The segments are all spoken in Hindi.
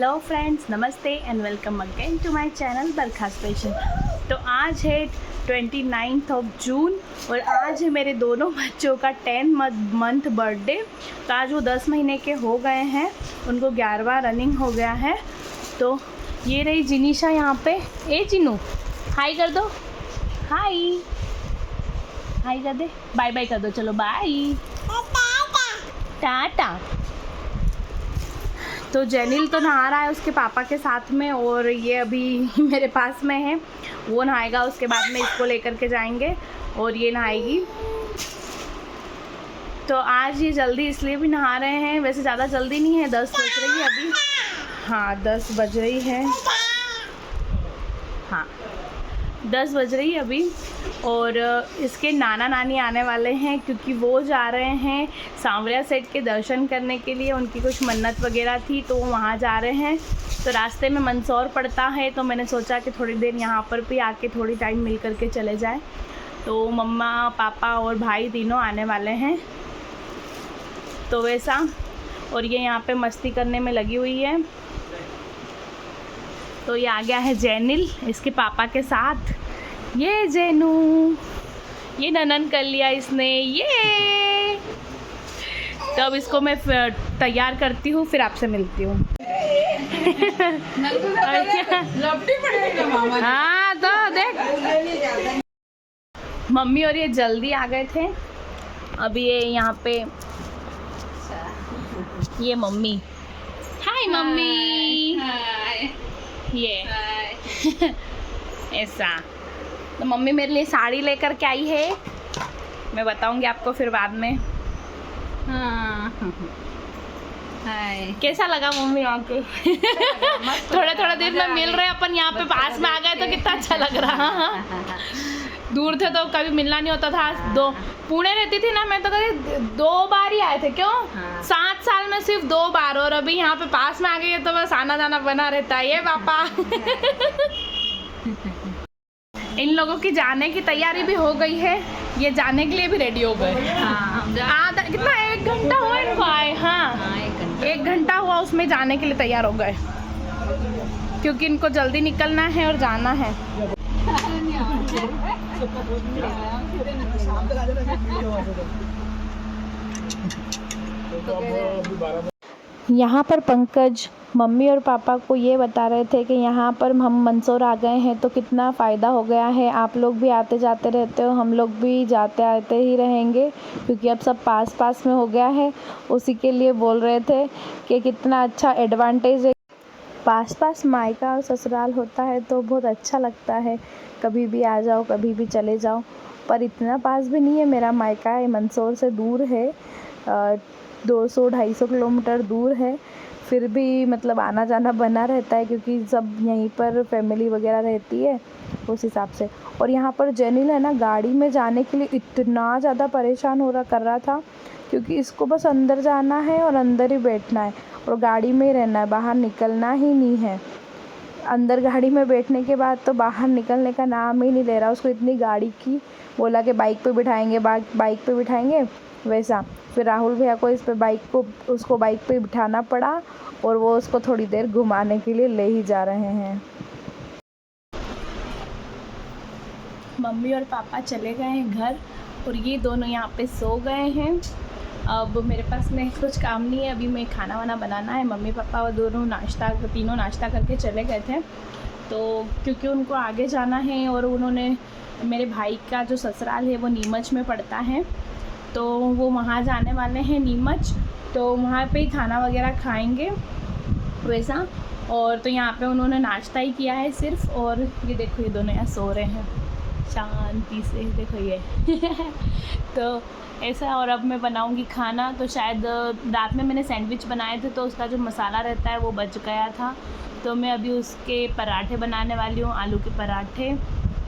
हेलो फ्रेंड्स, नमस्ते and welcome again to my channel Barkha special. तो आज है 29 जून और आज है मेरे दोनों बच्चों का 10 मंथ बर्थडे। तो आज वो 10 महीने के हो गए हैं, उनको 11वां रनिंग हो गया है। तो ये रही जिनिशा यहाँ पे। ए जिनू, हाई कर दो, हाई हाई कर दे, बाय बाय कर दो, चलो बाय टाटा। तो जेनिल तो नहा रहा है उसके पापा के साथ में और ये अभी मेरे पास में है, वो नहाएगा, उसके बाद में इसको लेकर के जाएंगे और ये नहाएगी। तो आज ये जल्दी इसलिए भी नहा रहे हैं, वैसे ज़्यादा जल्दी नहीं है, 10 बज रही है अभी। हाँ 10 बज रही है, हाँ 10 बज रही है अभी। और इसके नाना नानी आने वाले हैं क्योंकि वो जा रहे हैं सांवरिया सेठ के दर्शन करने के लिए, उनकी कुछ मन्नत वगैरह थी तो वो वहाँ जा रहे हैं। तो रास्ते में मंदसौर पड़ता है तो मैंने सोचा कि थोड़ी देर यहाँ पर भी आके थोड़ी टाइम मिल करके चले जाए। तो मम्मा पापा और भाई तीनों आने वाले हैं तो वैसा। और ये यहाँ पे मस्ती करने में लगी हुई है। तो ये आ गया है जेनिल इसके पापा के साथ। ये जेनू, ये ननन कर लिया इसने, ये। तो अब इसको मैं तैयार करती हूँ, फिर आपसे मिलती हूँ। हाँ तो देख, मम्मी और ये जल्दी आ गए थे। अभी ये यहाँ पे ये मम्मी, हाय मम्मी, ये ऐसा। तो मम्मी मेरे लिए साड़ी लेकर के आई है, मैं बताऊंगी आपको फिर बाद में। हाँ कैसा लगा मम्मी आके? थोड़े थोड़े दिन में मिल रहे अपन, यहाँ पे पास में आ गए तो कितना अच्छा लग रहा। दूर थे तो कभी मिलना नहीं होता था। दो पुणे रहती थी ना मैं, तो कभी 2 बार ही आए थे, क्यों 7 साल में सिर्फ 2 बार। और अभी यहाँ पे पास में आ गई तो बस आना जाना बना रहता है। ये पापा इन लोगों की जाने की तैयारी भी हो गई है, ये जाने के लिए भी रेडी हो गए। आधा कितना 1 घंटा हुआ इनको आए। हाँ 1 घंटा हुआ, उसमें जाने के लिए तैयार हो गए क्योंकि इनको जल्दी निकलना है और जाना है। यहाँ पर पंकज मम्मी और पापा को ये बता रहे थे कि यहाँ पर हम मंदसौर आ गए हैं तो कितना फ़ायदा हो गया है। आप लोग भी आते जाते रहते हो, हम लोग भी जाते आते ही रहेंगे क्योंकि अब सब पास पास में हो गया है। उसी के लिए बोल रहे थे कि कितना अच्छा एडवांटेज है। पास पास मायका और ससुराल होता है तो बहुत अच्छा लगता है, कभी भी आ जाओ कभी भी चले जाओ। पर इतना पास भी नहीं है, मेरा मायका है मंदसौर से दूर है, 200-250 किलोमीटर दूर है। फिर भी मतलब आना जाना बना रहता है क्योंकि सब यहीं पर फैमिली वगैरह रहती है उस हिसाब से। और यहाँ पर जेनिल है ना, गाड़ी में जाने के लिए इतना ज़्यादा परेशान कर रहा था क्योंकि इसको बस अंदर जाना है और अंदर ही बैठना है और गाड़ी में ही रहना है, बाहर निकलना ही नहीं है। अंदर गाड़ी में बैठने के बाद तो बाहर निकलने का नाम ही नहीं ले रहा। उसको इतनी गाड़ी की बोला कि बाइक पे बिठाएंगे वैसा। फिर राहुल भैया को उसको बाइक पे बिठाना पड़ा और वो उसको थोड़ी देर घुमाने के लिए ले ही जा रहे हैं। मम्मी और पापा चले गए हैं घर और ये दोनों यहाँ पे सो गए हैं। अब मेरे पास में कुछ काम नहीं है, अभी मैं खाना वाना बनाना है। मम्मी पापा और तीनों नाश्ता करके चले गए थे तो क्योंकि उनको आगे जाना है और उन्होंने, मेरे भाई का जो ससुराल है वो नीमच में पड़ता है तो वो वहाँ जाने वाले हैं नीमच, तो वहाँ पे ही खाना वगैरह खाएंगे वैसा। और तो यहाँ पे उन्होंने नाश्ता ही किया है सिर्फ। और ये देखो ये दोनों यहाँ सो रहे हैं शांति से, देखो ये तो ऐसा। और अब मैं बनाऊँगी खाना। तो शायद रात में मैंने सैंडविच बनाए थे तो उसका जो मसाला रहता है वो बच गया था, तो मैं अभी उसके पराठे बनाने वाली हूँ, आलू के पराठे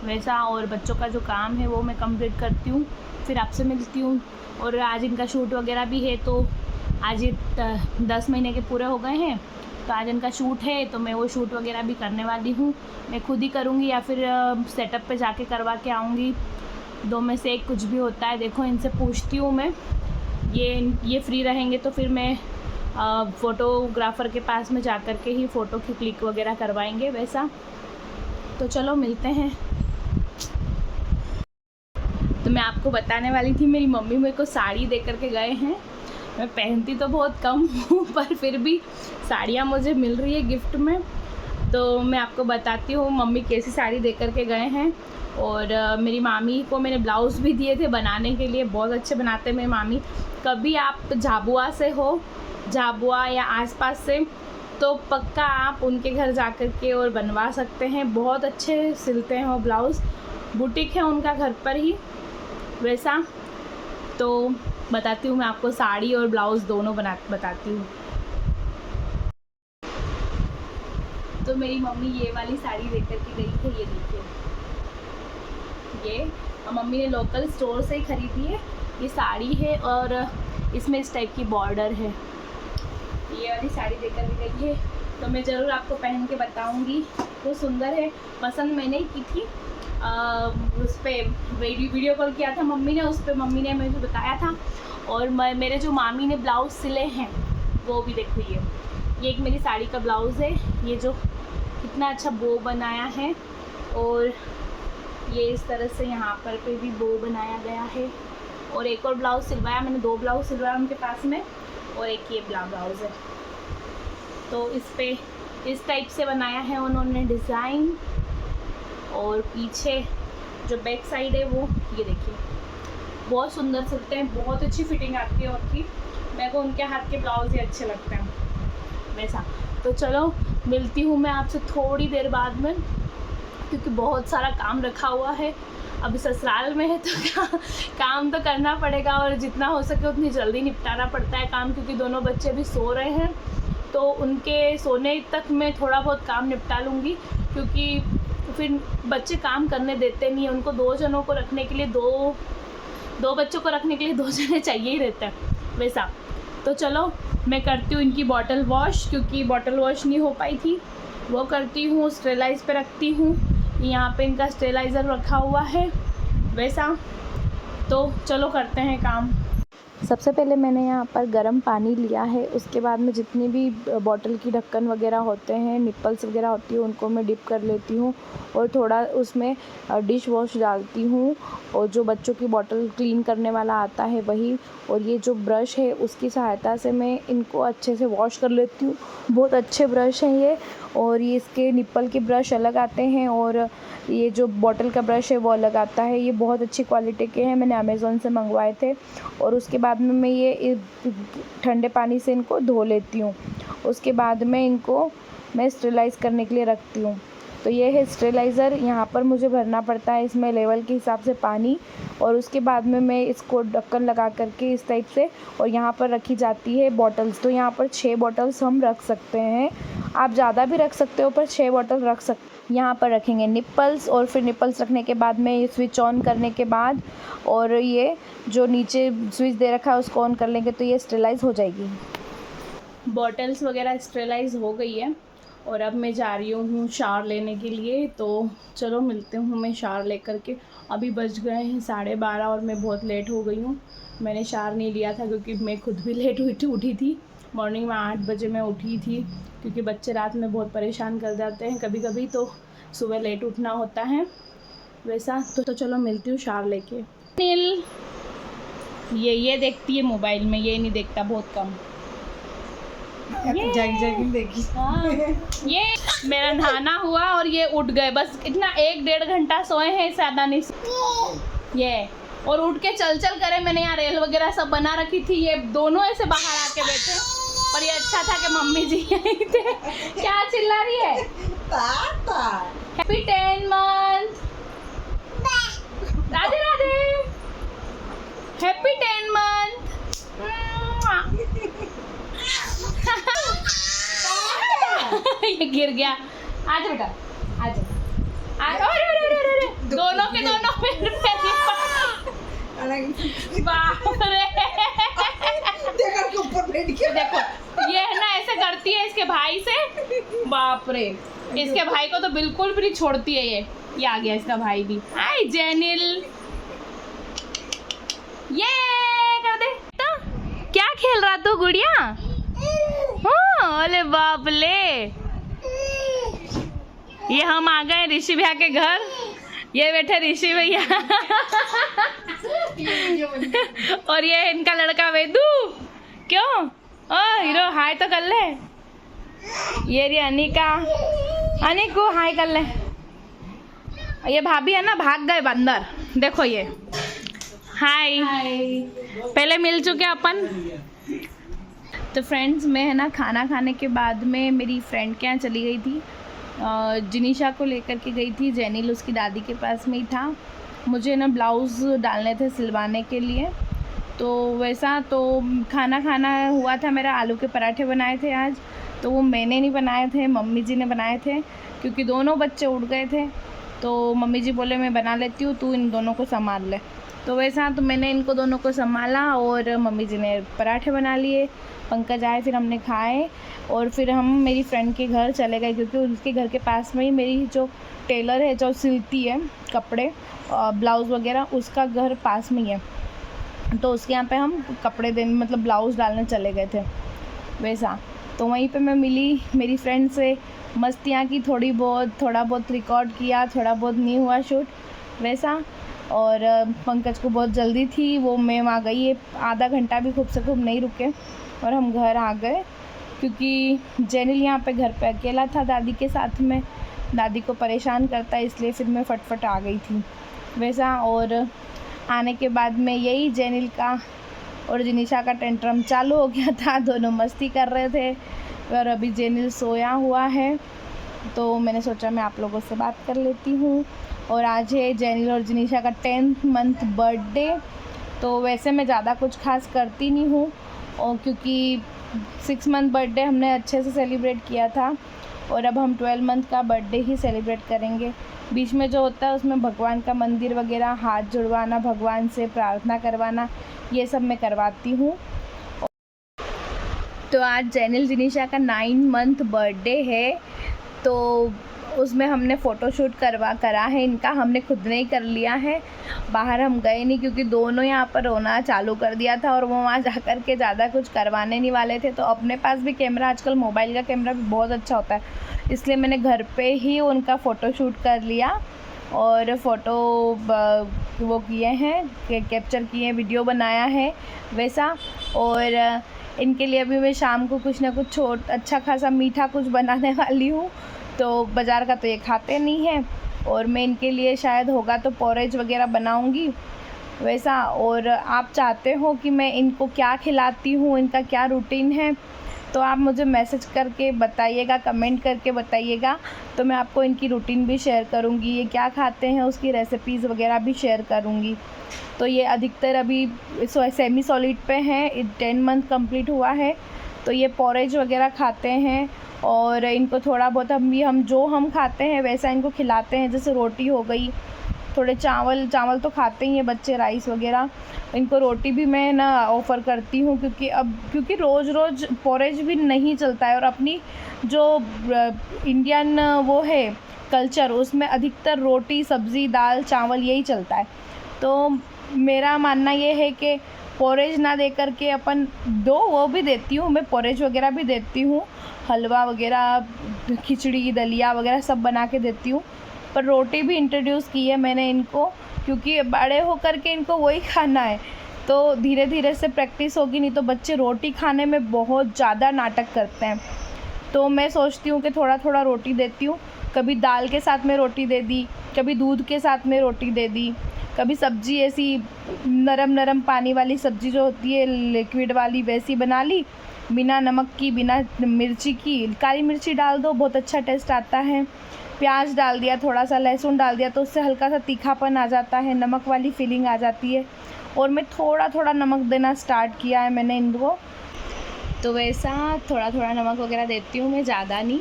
वैसा। और बच्चों का जो काम है वो मैं कंप्लीट करती हूँ, फिर आपसे मिलती हूँ। और आज इनका शूट वगैरह भी है तो आज ये 10 महीने के पूरे हो गए हैं तो आज इनका शूट है तो मैं वो शूट वगैरह भी करने वाली हूँ। मैं खुद ही करूँगी या फिर सेटअप पे जाके करवा के आऊँगी, 2 में से एक कुछ भी होता है। देखो इनसे पूछती हूँ मैं, ये फ्री रहेंगे तो फिर मैं फ़ोटोग्राफ़र के पास में जा कर के ही फ़ोटो की क्लिक वगैरह करवाएंगे वैसा। तो चलो मिलते हैं। तो मैं आपको बताने वाली थी, मेरी मम्मी मेरे को साड़ी दे कर के गए हैं। मैं पहनती तो बहुत कम हूँ पर फिर भी साड़ियाँ मुझे मिल रही है गिफ्ट में, तो मैं आपको बताती हूँ मम्मी कैसी साड़ी दे कर के गए हैं। और मेरी मामी को मैंने ब्लाउज़ भी दिए थे बनाने के लिए, बहुत अच्छे बनाते हैं मेरी मामी। कभी आप झाबुआ से हो, झाबुआ या आसपास से, तो पक्का आप उनके घर जा कर के और बनवा सकते हैं। बहुत अच्छे सिलते हैं वो ब्लाउज़, बुटीक है उनका घर पर ही वैसा। तो बताती हूँ मैं आपको, साड़ी और ब्लाउज़ दोनों बताती हूँ। तो मेरी मम्मी ये वाली साड़ी लेकर के गई है, ये देखिए, ये मम्मी ने लोकल स्टोर से ही खरीदी है। ये साड़ी है और इसमें इस टाइप की बॉर्डर है। ये वाली साड़ी लेकर के गई है, तो मैं ज़रूर आपको पहन के बताऊंगी। वो सुंदर है, पसंद मैंने ही की थी। उस पर वीडियो कॉल किया था मम्मी ने, उस पर मम्मी ने मुझे बताया था। और मेरे जो मामी ने ब्लाउज़ सिले हैं वो भी देखो, ये एक मेरी साड़ी का ब्लाउज़ है। ये जो कितना अच्छा बो बनाया है, और ये इस तरह से यहाँ पर पे भी बो बनाया गया है। और एक और ब्लाउज़ सिलवाया मैंने, 2 ब्लाउज़ सिलवाया उनके पास में, और एक ये ब्लाउज़ है। तो इस पे इस टाइप से बनाया है उन्होंने डिज़ाइन। और पीछे जो बैक साइड है वो ये देखिए, बहुत सुंदर सिलते हैं, बहुत अच्छी फिटिंग आती है उनकी। मेरे को उनके हाथ के ब्लाउज़ ही अच्छे लगते हैं वैसा। तो चलो मिलती हूँ मैं आपसे थोड़ी देर बाद में, क्योंकि बहुत सारा काम रखा हुआ है। अभी ससुराल में है तो काम तो करना पड़ेगा, और जितना हो सके उतनी जल्दी निपटाना पड़ता है काम, क्योंकि दोनों बच्चे भी सो रहे हैं। तो उनके सोने तक मैं थोड़ा बहुत काम निपटा लूँगी, क्योंकि फिर बच्चे काम करने देते नहीं हैं। उनको 2 जनों को रखने के लिए, दो बच्चों को रखने के लिए 2 जने चाहिए ही रहते हैं वैसा। तो चलो मैं करती हूँ इनकी बॉटल वॉश, क्योंकि बॉटल वॉश नहीं हो पाई थी, वो करती हूँ। स्टेलाइज़ पे रखती हूँ, यहाँ पे इनका स्टेलाइज़र रखा हुआ है वैसा। तो चलो करते हैं काम। सबसे पहले मैंने यहाँ पर गर्म पानी लिया है, उसके बाद में जितनी भी बॉटल की ढक्कन वगैरह होते हैं, निप्पल्स वगैरह होती है, उनको मैं डिप कर लेती हूँ, और थोड़ा उसमें डिश वॉश डालती हूँ, और जो बच्चों की बॉटल क्लीन करने वाला आता है वही। और ये जो ब्रश है उसकी सहायता से मैं इनको अच्छे से वॉश कर लेती हूँ। बहुत अच्छे ब्रश हैं ये, और ये इसके निप्पल के ब्रश अलग आते हैं, और ये जो बॉटल का ब्रश है वो अलग आता है। ये बहुत अच्छी क्वालिटी के हैं, मैंने अमेज़ोन से मंगवाए थे। और उसके बाद में मैं ये ठंडे पानी से इनको धो लेती हूँ। उसके बाद में इनको मैं स्टेलाइज़ करने के लिए रखती हूँ। तो ये है स्टेलाइज़र, यहाँ पर मुझे भरना पड़ता है इसमें लेवल के हिसाब से पानी, और उसके बाद में मैं इसको ढक्कन लगा करके इस टाइप से, और यहाँ पर रखी जाती है बॉटल्स। तो यहाँ पर 6 बॉटल्स हम रख सकते हैं, आप ज़्यादा भी रख सकते हो, पर 6 बॉटल रख सकते। यहाँ पर रखेंगे निप्पल्स, और फिर निप्पल्स रखने के बाद में ये स्विच ऑन करने के बाद, और ये जो नीचे स्विच दे रखा है उसको ऑन कर लेंगे, तो ये स्टेलाइज़ हो जाएगी। बॉटल्स वगैरह स्टेलाइज़ हो गई है, और अब मैं जा रही हूँ शावर लेने के लिए। तो चलो मिलते हूँ मैं शावर लेकर के। अभी बज गए हैं 12:30 और मैं बहुत लेट हो गई हूँ। मैंने शावर नहीं लिया था क्योंकि मैं खुद भी लेट उठी थी। मॉर्निंग में 8 बजे मैं उठी थी, क्योंकि बच्चे रात में बहुत परेशान कर जाते हैं कभी कभी, तो सुबह लेट उठना होता है वैसा। तो चलो मिलती हूँ शावर लेके। नील ये देखती है मोबाइल में, ये नहीं देखता, बहुत कम। जागी देखी। हाँ, ये मेरा नहाना हुआ और ये उठ गए, बस इतना 1-1.5 घंटा सोए हैं, ज़्यादा नहीं। ये और उठ के चल करे। मैंने यहाँ रेल वगैरह सब बना रखी थी, ये दोनों ऐसे बाहर आके बैठे। और ये अच्छा था कि मम्मी जी यहीं थे। क्या चिल्ला रही है? Happy 10 month. Radhe Radhe. Happy 10 month. ये गिर गया। आजा बेटा, आजा। अरे दोनों के दोनों बाप रे। देखो ऊपर बैठ के देखो, ये है ना ऐसे करती है इसके भाई से। बाप रे, इसके भाई को तो बिल्कुल भी नहीं छोड़ती है ये आ गया इसका भाई भी। हाय जेनिल, ये कर दे। तो क्या खेल रहा तू गुड़िया? ओले बाप ले, ये हम आ गए ऋषि भैया के घर। ये बैठे ऋषि भैया और ये है इनका लड़का वेदू। क्यों ओ हीरो हाय तो कर ले। ये रही अनिका, अनिको हाय कर ले। ये भाभी है ना, भाग गए बंदर। देखो ये हाय, पहले मिल चुके अपन। तो फ्रेंड्स मैं है ना खाना खाने के बाद में मेरी फ्रेंड के यहाँ चली गई थी। जिनीशा को लेकर के गई थी। जेनिल उसकी दादी के पास में ही था। मुझे ना ब्लाउज़ डालने थे सिलवाने के लिए। तो वैसा तो खाना खाना हुआ था मेरा। आलू के पराठे बनाए थे आज। तो वो मैंने नहीं बनाए थे, मम्मी जी ने बनाए थे, क्योंकि दोनों बच्चे उठ गए थे। तो मम्मी जी बोले मैं बना लेती हूँ, तू इन दोनों को संभाल ले। तो वैसा तो मैंने इनको दोनों को संभाला और मम्मी जी ने पराठे बना लिए। पंकज आए, फिर हमने खाए और फिर हम मेरी फ्रेंड के घर चले गए, क्योंकि उसके घर के पास में ही मेरी जो टेलर है, जो सिलती है कपड़े ब्लाउज़ वगैरह, उसका घर पास में ही है। तो उसके यहाँ पे हम कपड़े देने मतलब ब्लाउज़ डालने चले गए थे वैसा। तो वहीं पे मैं मिली मेरी फ्रेंड से, मस्तियाँ की थोड़ा बहुत रिकॉर्ड किया, थोड़ा बहुत नहीं हुआ शूट वैसा। और पंकज को बहुत जल्दी थी, वो मैम आ गई है, आधा घंटा भी खूब से खूब नहीं रुके और हम घर आ गए, क्योंकि जेनिल यहाँ पे घर पे अकेला था दादी के साथ में। दादी को परेशान करता है, इसलिए फिर मैं फटफट आ गई थी वैसा। और आने के बाद में यही जेनिल का और जिनीशा का टेंट्रम चालू हो गया था। दोनों मस्ती कर रहे थे और अभी जेनिल सोया हुआ है। तो मैंने सोचा मैं आप लोगों से बात कर लेती हूँ। और आज है जेनिल और जिनीशा का 10th मंथ बर्थडे। तो वैसे मैं ज़्यादा कुछ खास करती नहीं हूँ, और क्योंकि 6 मंथ बर्थडे हमने अच्छे से सेलिब्रेट किया था और अब हम 12 मंथ का बर्थडे ही सेलिब्रेट करेंगे। बीच में जो होता है उसमें भगवान का मंदिर वगैरह, हाथ जुड़वाना, भगवान से प्रार्थना करवाना, ये सब मैं करवाती हूँ। तो आज जेनिल जिनीशा का 9 मंथ बर्थडे है। तो उसमें हमने फ़ोटोशूट करा है इनका, हमने खुद ने ही कर लिया है। बाहर हम गए नहीं, क्योंकि दोनों यहाँ पर रोना चालू कर दिया था और वो वहाँ जा कर के ज़्यादा कुछ करवाने नहीं वाले थे। तो अपने पास भी कैमरा, आजकल मोबाइल का कैमरा भी बहुत अच्छा होता है, इसलिए मैंने घर पे ही उनका फ़ोटोशूट कर लिया और फ़ोटो वो किए हैं, कैप्चर किए, वीडियो बनाया है वैसा। और इनके लिए अभी मैं शाम को कुछ ना कुछ अच्छा खासा मीठा कुछ बनाने वाली हूँ। तो बाज़ार का तो ये खाते नहीं हैं, और मैं इनके लिए शायद होगा तो पोरेज वगैरह बनाऊंगी वैसा। और आप चाहते हो कि मैं इनको क्या खिलाती हूँ, इनका क्या रूटीन है, तो आप मुझे मैसेज करके बताइएगा, कमेंट करके बताइएगा। तो मैं आपको इनकी रूटीन भी शेयर करूँगी, ये क्या खाते हैं उसकी रेसिपीज़ वगैरह भी शेयर करूँगी। तो ये अधिकतर अभी सेमी सॉलिड पे हैं, 10 मंथ कंप्लीट हुआ है। तो ये पोरेज वगैरह खाते हैं और इनको थोड़ा बहुत हम जो हम खाते हैं वैसा इनको खिलाते हैं। जैसे रोटी हो गई, थोड़े चावल तो खाते ही हैं बच्चे, राइस वगैरह। इनको रोटी भी मैं ना ऑफ़र करती हूँ, क्योंकि रोज़ रोज़ पोरेज भी नहीं चलता है। और अपनी जो इंडियन वो है कल्चर, उसमें अधिकतर रोटी, सब्ज़ी, दाल, चावल यही चलता है। तो मेरा मानना ये है कि पोरेज ना दे करके अपन वो भी देती हूँ मैं, पोरेज वगैरह भी देती हूँ, हलवा वगैरह, खिचड़ी, दलिया वगैरह सब बना के देती हूँ। पर रोटी भी इंट्रोड्यूस की है मैंने इनको, क्योंकि बड़े होकर के इनको वही खाना है। तो धीरे धीरे से प्रैक्टिस होगी, नहीं तो बच्चे रोटी खाने में बहुत ज़्यादा नाटक करते हैं। तो मैं सोचती हूँ कि थोड़ा थोड़ा रोटी देती हूँ। कभी दाल के साथ में रोटी दे दी, कभी दूध के साथ में रोटी दे दी, कभी सब्ज़ी ऐसी नरम पानी वाली सब्ज़ी जो होती है लिक्विड वाली, वैसी बना ली, बिना नमक की, बिना मिर्ची की। काली मिर्ची डाल दो, बहुत अच्छा टेस्ट आता है। प्याज डाल दिया, थोड़ा सा लहसुन डाल दिया, तो उससे हल्का सा तीखापन आ जाता है, नमक वाली फीलिंग आ जाती है। और मैं थोड़ा थोड़ा नमक देना स्टार्ट किया है मैंने इनको। तो वैसा थोड़ा थोड़ा नमक वगैरह देती हूँ मैं, ज़्यादा नहीं,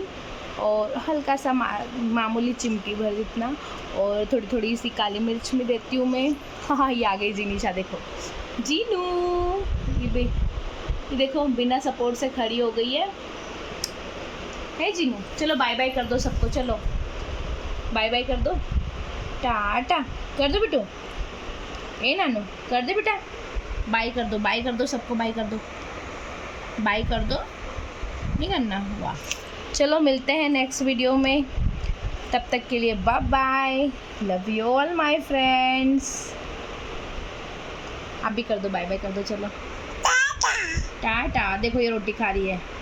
और हल्का सा मामूली चिमटी भर जितना। और थोड़ी थोड़ी सी काली मिर्च में देती हूँ मैं। हाँ, ये आ गई जिनीशा, देखो जीनू, ये देखो बिना सपोर्ट से खड़ी हो गई है जीनू। चलो बाय बाय कर दो सबको, चलो बाय बाय कर दो, टाटा कर दो बेटू, ए नानू कर दे बेटा, बाय कर दो सबको, बाय कर दो, बाय कर दो। नहीं करना? वाह। चलो मिलते हैं नेक्स्ट वीडियो में, तब तक के लिए bye bye, love you all my friends. आप भी कर दो, बाय बाय कर दो, चलो टाटा। देखो ये रोटी खा रही है।